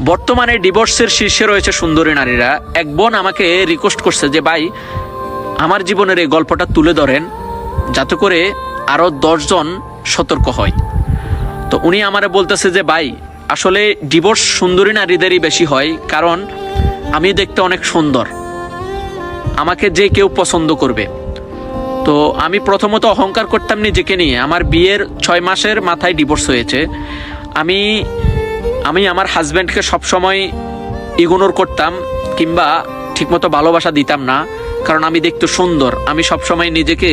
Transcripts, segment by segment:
বর্তমানে ডিভোর্সের শীর্ষে রয়েছে সুন্দরী নারীরা। এক বোন আমাকে রিকোয়েস্ট করছে যে ভাই আমার জীবনের এই গল্পটা তুলে ধরেন, যাতে করে আরও 10 জন সতর্ক হয়। তো উনি আমারে বলতেছে যে ভাই আসলে ডিভোর্স সুন্দরী নারীদেরই বেশি হয়, কারণ আমি দেখতে অনেক সুন্দর, আমাকে যে কেউ পছন্দ করবে। তো আমি প্রথমত অহংকার করতাম নিজেকে নিয়ে। আমার বিয়ের 6 মাসের মাথায় ডিভোর্স হয়েছে। আমি আমার হাজব্যান্ডকে সবসময় ইগনোর করতাম, কিংবা ঠিকমতো ভালোবাসা দিতাম না, কারণ আমি দেখতে সুন্দর। আমি সবসময় নিজেকে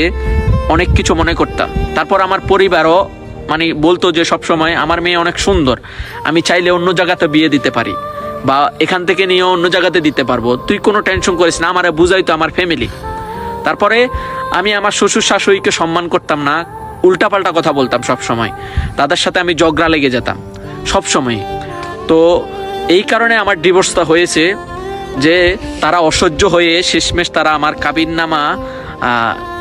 অনেক কিছু মনে করতাম। তারপর আমার পরিবারও বলতো যে সবসময় আমার মেয়ে অনেক সুন্দর, আমি চাইলে অন্য জায়গাতে বিয়ে দিতে পারি, বা এখান থেকে নিয়ে অন্য জায়গাতে দিতে পারবো, তুই কোনো টেনশন করিস না। আমারে বুঝাইতো আমার ফ্যামিলি। তারপরে আমি আমার শ্বশুর শাশুড়িকে সম্মান করতাম না, উল্টাপাল্টা কথা বলতাম সব সময়। তাদের সাথে আমি ঝগড়া লেগে যেতাম সব সময়। তো এই কারণে আমার ডিভোর্সটা হয়েছে, যে তারা অসহ্য হয়ে শেষমেশ তারা আমার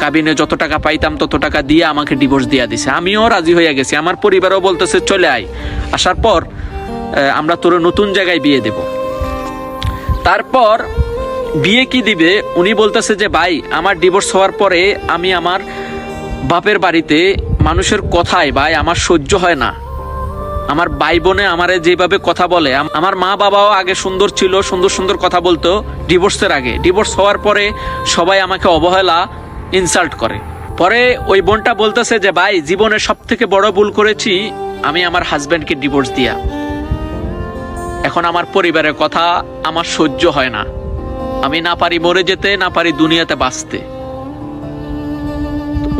কাবিনে যত টাকা পাইতাম তত টাকা দিয়ে আমাকে ডিভোর্স দিয়ে দিছে। আমিও রাজি হয়ে গেছি, আমার পরিবারও বলতেছে চলে আয়, আসার পর আমরা তোর নতুন জায়গায় বিয়ে দেব। তারপর বিয়ে কি দিবে, উনি বলতেছে যে ভাই আমার ডিভোর্স হওয়ার পরে আমি আমার বাপের বাড়িতে মানুষের কথায় ভাই আমার সহ্য হয় না। আমার ভাই বোনে আমারে যেভাবে কথা বলে, আমার মা বাবাও আগে সুন্দর ছিল, সুন্দর সুন্দর কথা বলতো ডিভোর্সের আগে। ডিভোর্স হওয়ার পরে সবাই আমাকে অবহেলা, ইনসাল্ট করে। পরে ওই বোনটা বলতেছে যে ভাই জীবনের সব থেকে বড় ভুল করেছি আমি আমার হাজব্যান্ডকে ডিভোর্স দিয়া। এখন আমার পরিবারের কথা আমার সহ্য হয় না, আমি না পারি মরে যেতে, না পারি দুনিয়াতে বাঁচতে।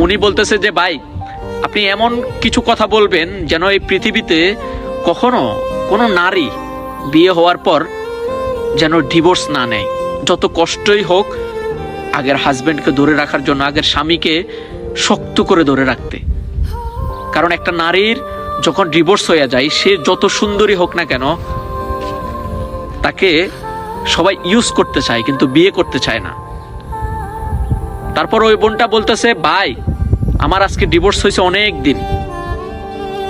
উনি বলতেছে যে ভাই আপনি এমন কিছু কথা বলবেন যেন এই পৃথিবীতে কখনো কোনো নারী বিয়ে হওয়ার পর যেন ডিভোর্স না নেয়। যত কষ্টই হোক আগের হাজব্যান্ডকে ধরে রাখার জন্য, আগের স্বামীকে শক্ত করে ধরে রাখতে। কারণ একটা নারীর যখন ডিভোর্স হয়ে যায়, সে যত সুন্দরী হোক না কেন, তাকে সবাই ইউজ করতে চায় কিন্তু বিয়ে করতে চায় না। তারপর ওই বোনটা বলতেছে ভাই আমার আজকে ডিভোর্স হয়েছে অনেক দিন,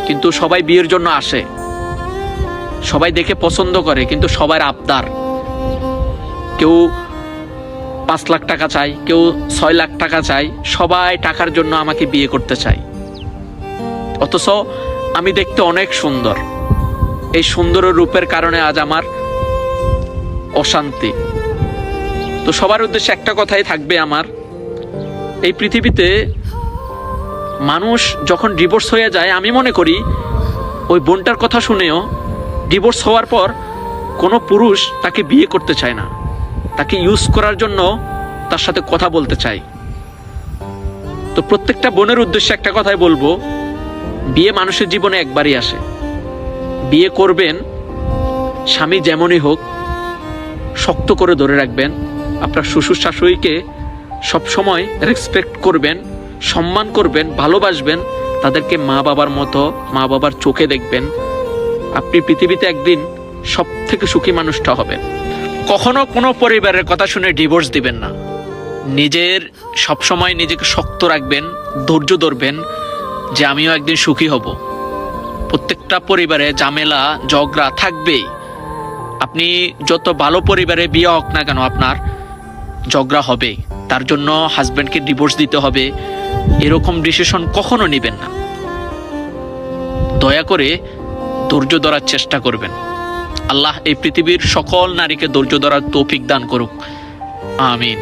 কিন্তু সবাই বিয়ের জন্য আসে, সবাই দেখে পছন্দ করে, কিন্তু সবার আবদার, কেউ 5 লাখ টাকা চাই, কেউ 6 লাখ টাকা চাই, সবাই টাকার জন্য আমাকে বিয়ে করতে চায়। অথচ আমি দেখতে অনেক সুন্দর। এই সুন্দর রূপের কারণে আজ আমার অশান্তি। তো সবার উদ্দেশ্যে একটা কথাই থাকবে আমার, এই পৃথিবীতে মানুষ যখন ডিভোর্স হয়ে যায়, আমি মনে করি ওই বোনটার কথা শুনেও ডিভোর্স হওয়ার পর কোনো পুরুষ তাকে বিয়ে করতে চায় না, তাকে ইউজ করার জন্য তার সাথে কথা বলতে চায়। তো প্রত্যেকটা বোনের উদ্দেশ্যে একটা কথাই বলবো, বিয়ে মানুষের জীবনে একবারই আসে। বিয়ে করবেন, স্বামী যেমনই হোক শক্ত করে ধরে রাখবেন। আপনার শ্বশুর শাশুড়িকে সবসময় রেসপেক্ট করবেন, সম্মান করবেন, ভালোবাসবেন, তাদেরকে মা বাবার মতো, মা বাবার চোখে দেখবেন। আপনি পৃথিবীতে একদিন সব থেকে সুখী মানুষটা হবেন। কখনো কোনো পরিবারের কথা শুনে ডিভোর্স দিবেন না। সবসময় নিজেকে শক্ত রাখবেন, ধৈর্য ধরবেন যে আমিও একদিন সুখী হব। প্রত্যেকটা পরিবারে ঝামেলা ঝগড়া থাকবেই। আপনি যত ভালো পরিবারে বিয়ে হোক না কেন, আপনার ঝগড়া হবে। তার জন্য হাজব্যান্ডকে ডিভোর্স দিতে হবে এরকম ডিসিশন কখনো নেবেন না। দয়া করে ধৈর্য ধরার চেষ্টা করবেন। আল্লাহ এই পৃথিবীর সকল নারীকে ধৈর্য ধরার তৌফিক দান করুক। আমিন।